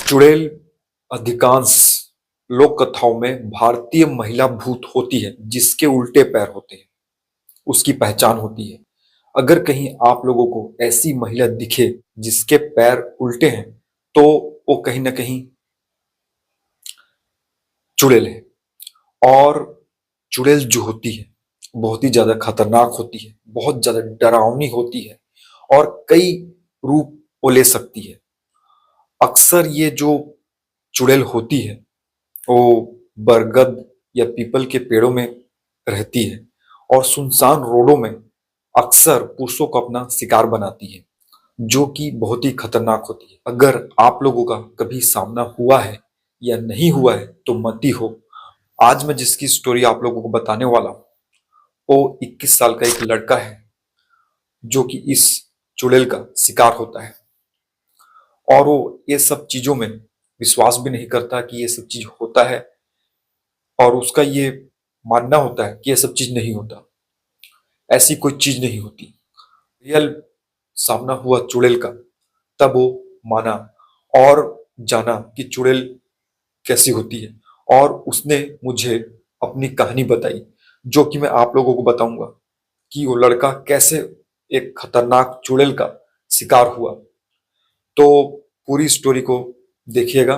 चुड़ैल अधिकांश लोक कथाओं में भारतीय महिला भूत होती है जिसके उल्टे पैर होते हैं। उसकी पहचान होती है। अगर कहीं आप लोगों को ऐसी महिला दिखे जिसके पैर उल्टे हैं तो वो कहीं ना कहीं चुड़ैल है। और चुड़ैल जो होती है बहुत ही ज्यादा खतरनाक होती है, बहुत ज्यादा डरावनी होती है और कई रूप वो ले सकती है। अक्सर ये जो चुड़ैल होती है वो बरगद या पीपल के पेड़ों में रहती है और सुनसान रोडों में अक्सर पुरुषों को अपना शिकार बनाती है, जो कि बहुत ही खतरनाक होती है। अगर आप लोगों का कभी सामना हुआ है या नहीं हुआ है तो मत ही हो। आज मैं जिसकी स्टोरी आप लोगों को बताने वाला हूँ वो 21 साल का एक लड़का है जो कि इस चुड़ैल का शिकार होता है। और वो ये सब चीजों में विश्वास भी नहीं करता कि ये सब चीज होता है, और उसका ये मानना होता है कि ये सब चीज नहीं होता, ऐसी कोई चीज नहीं होती। रियल सामना हुआ चुड़ैल का, तब वो माना और जाना कि चुड़ैल कैसी होती है। और उसने मुझे अपनी कहानी बताई जो कि मैं आप लोगों को बताऊंगा कि वो लड़का कैसे एक खतरनाक चुड़ैल का शिकार हुआ। तो पूरी स्टोरी को देखिएगा।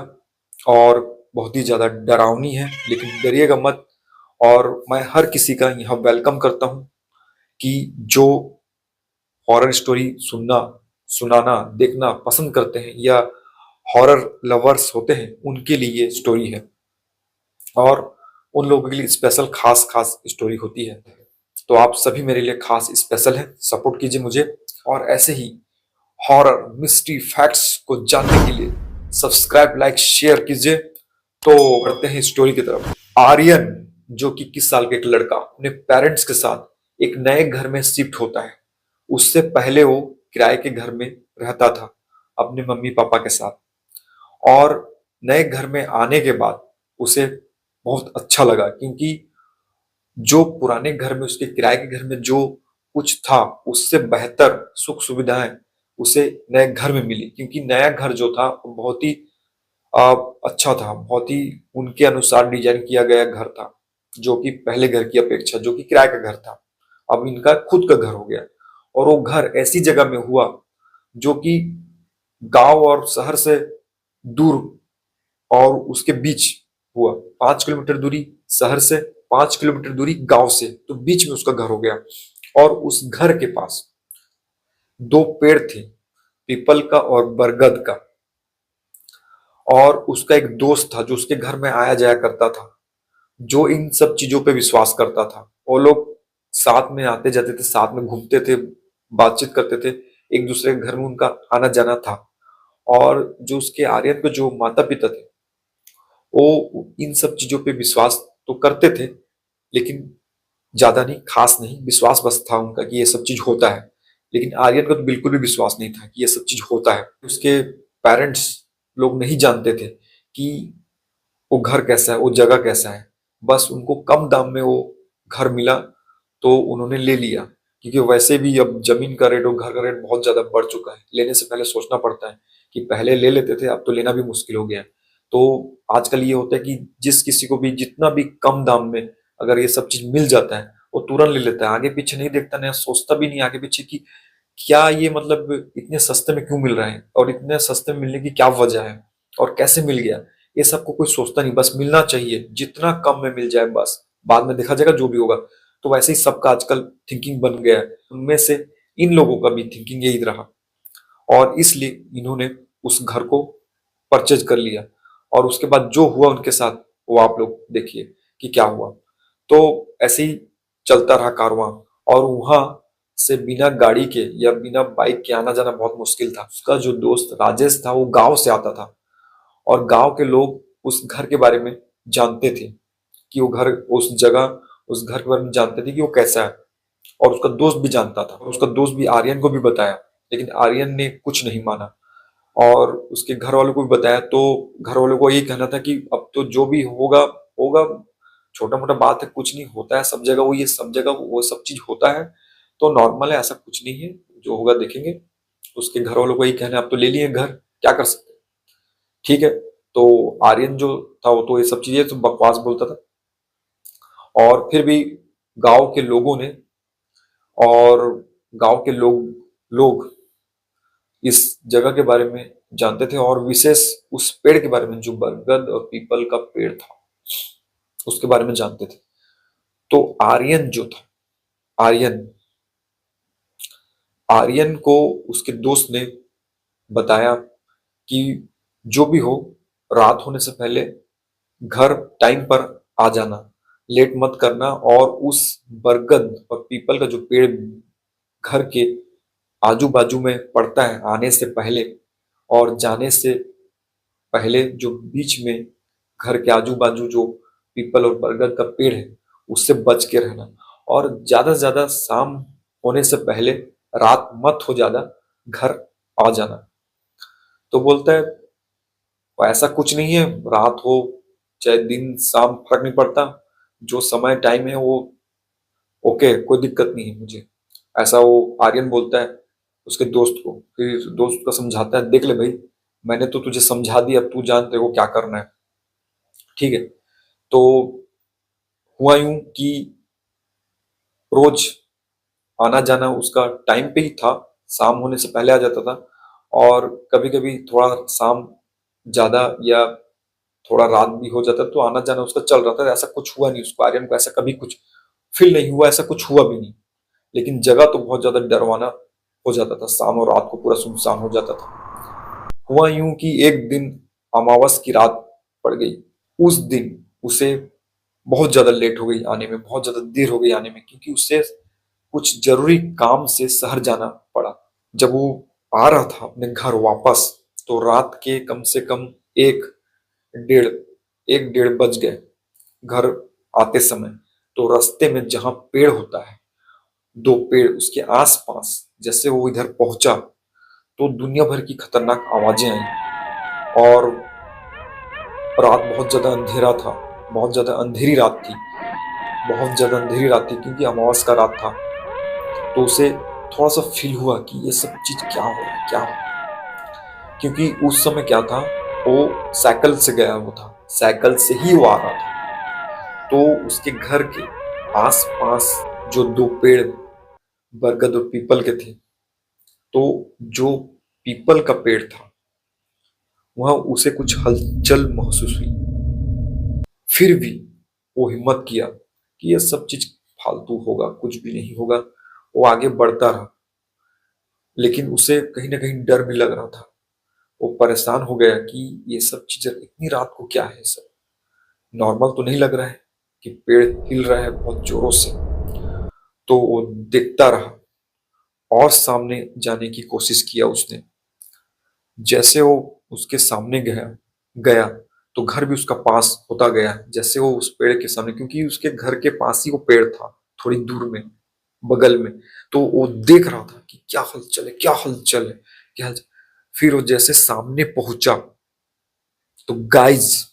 और बहुत ही ज्यादा डरावनी है, लेकिन डरिएगा मत। और मैं हर किसी का यहाँ वेलकम करता हूँ कि जो हॉरर स्टोरी सुनना, सुनाना, देखना पसंद करते हैं या हॉरर लवर्स होते हैं उनके लिए ये स्टोरी है। और उन लोगों के लिए स्पेशल खास खास स्टोरी होती है। तो आप सभी मेरे लिए खास स्पेशल हैं, सपोर्ट कीजिए मुझे। और ऐसे ही हॉरर मिस्ट्री फैक्ट्स को जानने के लिए सब्सक्राइब, लाइक, शेयर कीजिए। तो बढ़ते हैं स्टोरी की तरफ। आर्यन जो कि 21 साल का एक लड़का अपने पेरेंट्स के साथ एक नए घर में शिफ्ट होता है। उससे पहले वो किराए के घर में रहता था अपने मम्मी पापा के साथ। और नए घर में आने के बाद उसे बहुत अच्छा लगा, क्योंकि जो पुराने घर में, उसके किराए के घर में जो कुछ था उससे बेहतर सुख सुविधाएं उसे नए घर में मिली। क्योंकि नया घर जो था वो बहुत ही आ, अच्छा था, बहुत ही उनके अनुसार डिजाइन किया गया घर था, जो कि पहले घर की अपेक्षा, जो कि किराए का घर था, अब इनका खुद का घर हो गया। और वो घर ऐसी जगह में हुआ जो कि गांव और शहर से दूर और उसके बीच हुआ। 5 किलोमीटर दूरी शहर से, 5 किलोमीटर दूरी गांव से, तो बीच में उसका घर हो गया। और उस घर के पास दो पेड़ थे, पीपल का और बरगद का। और उसका एक दोस्त था जो उसके घर में आया जाया करता था, जो इन सब चीजों पे विश्वास करता था। वो लोग साथ में आते जाते थे, साथ में घूमते थे, बातचीत करते थे, एक दूसरे के घर में उनका आना जाना था। और जो उसके आर्यन के जो माता पिता थे वो इन सब चीजों पे विश्वास तो करते थे, लेकिन ज्यादा नहीं, खास नहीं, विश्वास बस था उनका कि ये सब चीज होता है। लेकिन आर्यन को तो बिल्कुल भी विश्वास नहीं था कि ये सब चीज होता है। उसके पेरेंट्स लोग नहीं जानते थे कि वो घर कैसा है, वो जगह कैसा है। बस उनको कम दाम में वो घर मिला तो उन्होंने ले लिया, क्योंकि वैसे भी अब जमीन का रेट और घर का रेट बहुत ज्यादा बढ़ चुका है। लेने से पहले सोचना पड़ता है, कि पहले ले लेते थे, अब तो लेना भी मुश्किल हो गया है। तो आजकल ये होता है कि जिस किसी को भी जितना भी कम दाम में अगर ये सब चीज मिल जाता है वो तुरंत ले लेता है, आगे पीछे नहीं देखता, नहीं सोचता भी नहीं आगे पीछे कि क्या ये मतलब इतने सस्ते में क्यों मिल रहा है और इतने सस्ते में मिलने की क्या वजह है और कैसे मिल गया। ये सबको कोई सोचता नहीं, बस मिलना चाहिए, जितना कम में मिल जाए बस, बाद में देखा जाएगा जो भी होगा। तो वैसे ही सबका आजकल थिंकिंग बन गया है, उनमें से इन लोगों का भी थिंकिंग यही रहा। और इसलिए इन्होंने उस घर को परचेज कर लिया। और उसके बाद जो हुआ उनके साथ वो आप लोग देखिए कि क्या हुआ। तो ऐसे ही चलता रहा कारवां। और वहां से बिना गाड़ी के या बिना बाइक के आना जाना बहुत मुश्किल था। उसका जो दोस्त राजेश था वो गांव से आता था, और गांव के लोग उस घर के बारे में जानते थे कि वो घर, उस जगह, उस घर के बारे में जानते थे कि वो कैसा है। और उसका दोस्त भी जानता था, और उसका दोस्त भी आर्यन को भी बताया, लेकिन आर्यन ने कुछ नहीं माना। और उसके घर वालों को भी बताया तो घर वालों को यही कहना था कि अब तो जो भी होगा होगा, छोटा मोटा बात है, कुछ नहीं होता है, सब जगह वो, ये सब जगह वो सब चीज होता है, तो नॉर्मल है, ऐसा कुछ नहीं है, जो होगा देखेंगे। उसके घर वालों को यही कहना है, अब तो ले लिए घर, क्या कर सकते हैं। ठीक है। तो आर्यन जो था वो तो ये सब चीजें तो बकवास बोलता था, और फिर भी गांव के लोगों ने और गांव के लोग लोग इस जगह के बारे में जानते थे, और विशेष उस पेड़ के बारे में जो बरगद और पीपल का पेड़ था उसके बारे में जानते थे। तो आर्यन जो था, आर्यन आर्यन को उसके दोस्त ने बताया कि जो भी हो, रात होने से पहले घर टाइम पर आ जाना, लेट मत करना, और उस बरगद और पीपल का जो पेड़ घर के आजू बाजू में पड़ता है आने से पहले और जाने से पहले, जो बीच में घर के आजू बाजू जो पीपल और बरगद का पेड़ है उससे बच के रहना, और ज्यादा से ज्यादा शाम होने से पहले, रात मत हो ज्यादा, घर आ जाना। तो बोलता है ऐसा कुछ नहीं है, रात हो चाहे दिन शाम फर्क नहीं पड़ता, जो समय टाइम है वो ओके, कोई दिक्कत नहीं है मुझे, ऐसा वो आर्यन बोलता है उसके दोस्त को। फिर दोस्त को समझाता है देख ले भाई, मैंने तो तुझे समझा दिया, अब तू जान तेरे को क्या करना है। ठीक है। तो हुआ यूं कि रोज आना जाना उसका टाइम पे ही था, शाम होने से पहले आ जाता था, और कभी कभी थोड़ा शाम ज्यादा या थोड़ा रात भी हो जाता, तो आना जाना उसका चल रहा था, ऐसा कुछ हुआ नहीं उसको, आर्यन को ऐसा कभी कुछ फील नहीं हुआ, ऐसा कुछ हुआ भी नहीं। लेकिन जगह तो बहुत ज्यादा डरवाना हो जाता था, शाम और रात को पूरा सुनसान हो जाता था। हुआ यूं कि एक दिन अमावस की रात पड़ गई। उस दिन उसे बहुत ज्यादा लेट हो गई आने में, बहुत ज्यादा देर हो गई आने में, क्योंकि उसे कुछ जरूरी काम से शहर जाना पड़ा। जब वो आ रहा था अपने घर वापस, तो रात के कम से कम एक डेढ़ एक डेढ़ बज गए घर आते समय। तो रास्ते में जहां पेड़ होता है, दो पेड़ उसके आसपास, जैसे वो इधर पहुंचा तो दुनिया भर की खतरनाक आवाजें आई, और रात बहुत ज्यादा अंधेरा था, बहुत ज्यादा अंधेरी रात थी, बहुत ज्यादा अंधेरी रात थी, क्योंकि अमावस का रात था। तो उसे थोड़ा सा फील हुआ कि ये सब चीज क्या हो रहा है, क्या हो रहा है। क्योंकि उस समय क्या था, वो साइकिल से गया हुआ था, साइकिल से ही वो आ रहा था। तो उसके घर के आस पास जो दो पेड़ बरगद और पीपल के थे, तो जो पीपल का पेड़ था वहां उसे कुछ हलचल महसूस हुई। फिर भी वो हिम्मत किया कि ये सब चीज फालतू होगा, कुछ भी नहीं होगा। वो आगे बढ़ता रहा, लेकिन उसे कहीं ना कहीं डर भी लग रहा था। वो परेशान हो गया कि ये सब चीजें इतनी रात को क्या है, सब नॉर्मल तो नहीं लग रहा है कि पेड़ हिल रहा है बहुत जोरों से। तो वो देखता रहा और सामने जाने की कोशिश किया उसने। जैसे वो उसके सामने गया गया तो घर भी उसका पास होता गया, जैसे वो उस पेड़ के सामने, क्योंकि उसके घर के पास ही वो पेड़ था, थोड़ी दूर में, बगल में। तो वो देख रहा था कि क्या हलचल है, क्या हलचल है, क्या हलचल। फिर वो जैसे सामने पहुंचा तो गाइज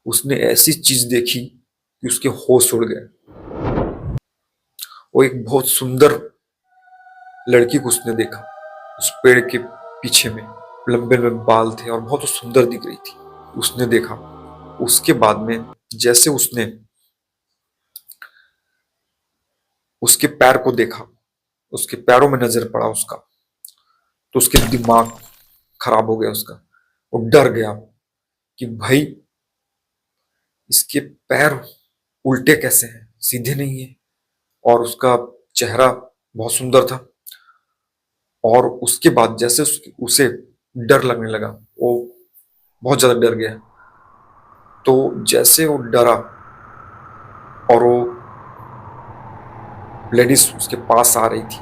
उसने ऐसी चीज देखी कि उसके होश उड़ गए। वो एक बहुत सुंदर लड़की को उसने देखा, उस पेड़ के पीछे में लंबे लंबे बाल थे और बहुत सुंदर दिख रही थी। उसने देखा। उसके बाद में जैसे उसने उसके पैर को देखा, उसके पैरों में नजर पड़ा उसका, तो उसके दिमाग खराब हो गया उसका। वो डर गया कि भाई इसके पैर उल्टे कैसे हैं, सीधे नहीं है, और उसका चेहरा बहुत सुंदर था। और उसके बाद जैसे उसे डर लगने लगा, वो बहुत ज्यादा डर गया। तो जैसे वो डरा और वो लेडीज उसके पास आ रही थी,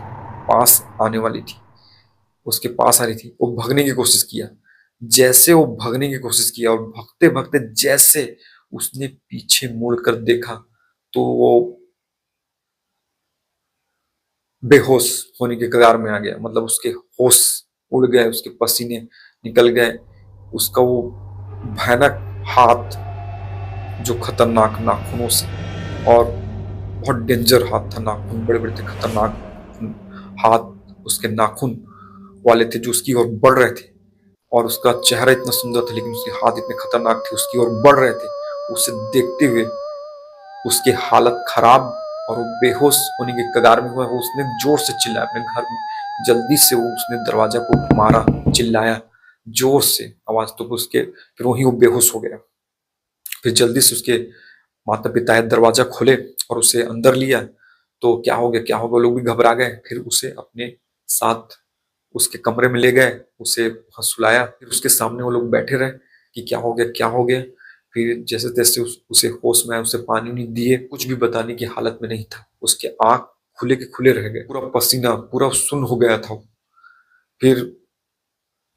पास आने वाली थी, उसके पास आ रही थी, वो भगने की कोशिश किया। जैसे वो भगने की कोशिश किया और भगते भगते जैसे उसने पीछे मुड़कर देखा, तो वो बेहोश होने के कगार में आ गया। मतलब उसके होश उड़ गए, उसके पसीने निकल गए, उसका वो भयानक हाथ जो खतरनाक नाखूनों से, और बहुत डेंजर हाथ था, नाखून बड़े बड़े थे, खतरनाक हाथ उसके नाखून वाले थे जो उसकी ओर बढ़ रहे थे। और उसका चेहरा इतना सुंदर था, लेकिन उसके हाथ इतने खतरनाक थे, उसकी ओर बढ़ रहे थे। उसे देखते हुए उसकी हालत खराब और वो बेहोश होने के कगार में हुआ। वो उसने जोर से चिल्लाया अपने घर में, जल्दी से वो उसने दरवाजा को मारा, चिल्लाया जोर से आवाज, तो उसके फिर वहीं वो बेहोश हो गया। फिर जल्दी से उसके माता पिता दरवाजा खोले और उसे अंदर लिया। तो क्या हो गया, क्या हो गया, लोग भी घबरा गए। फिर उसे अपने साथ उसके कमरे में ले गए, उसे वहां सुलाया। फिर उसके सामने वो लोग बैठे रहे कि क्या हो गया, क्या हो गया। फिर जैसे तैसे उसे होश में आया, उसे पानी नहीं दिए, कुछ भी बताने की हालत में नहीं था। उसके आंख खुले के खुले रह गए, पूरा पसीना, पूरा सुन्न हो गया था। फिर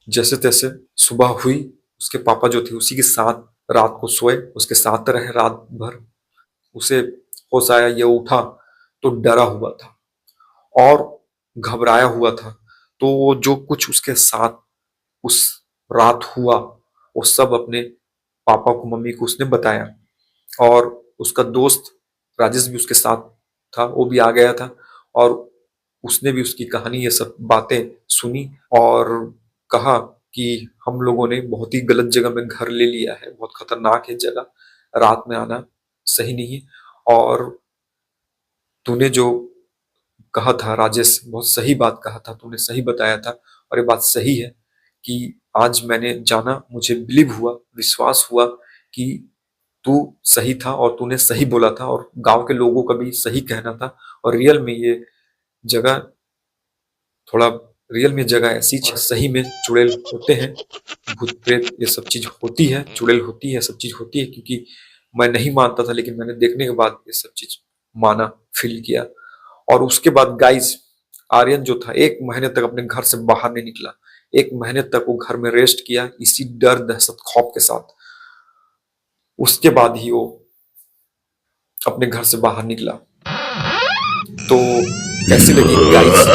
जैसे तैसे सुबह हुई, उसके पापा जो थे उसी के साथ रात को सोए, उसके साथ रहे रात भर। उसे होश आया, ये उठा तो डरा हुआ था और घबराया हुआ था। तो वो जो कुछ उसके साथ उस रात हुआ, वो सब अपने पापा को, मम्मी को उसने बताया। और उसका दोस्त राजेश भी उसके साथ था, वो भी आ गया था और उसने भी उसकी कहानी, ये सब बातें सुनी और कहा कि हम लोगों ने बहुत ही गलत जगह में घर ले लिया है, बहुत खतरनाक है जगह, रात में आना सही नहीं है। और तूने जो कहा था राजेश, बहुत सही बात कहा था, तूने सही बताया था और ये बात सही है कि आज मैंने जाना, मुझे बिलीव हुआ, विश्वास हुआ कि तू सही था और तूने सही बोला था और गांव के लोगों का भी सही कहना था। और रियल में ये जगह थोड़ा, रियल में जगह ऐसी सही में चुड़ैल होते हैं, भूत प्रेत ये सब चीज होती है, चुड़ैल होती है, सब चीज होती है। क्योंकि मैं नहीं मानता था, लेकिन मैंने देखने के बाद ये सब चीज माना, फील किया। और उसके बाद गाइस, आर्यन जो था 1 महीने तक अपने घर से बाहर नहीं निकला। 1 महीने तक वो घर में रेस्ट किया, इसी डर दहशत खौफ के साथ। उसके बाद ही वो अपने घर से बाहर निकला। तो कैसी लगी गाइस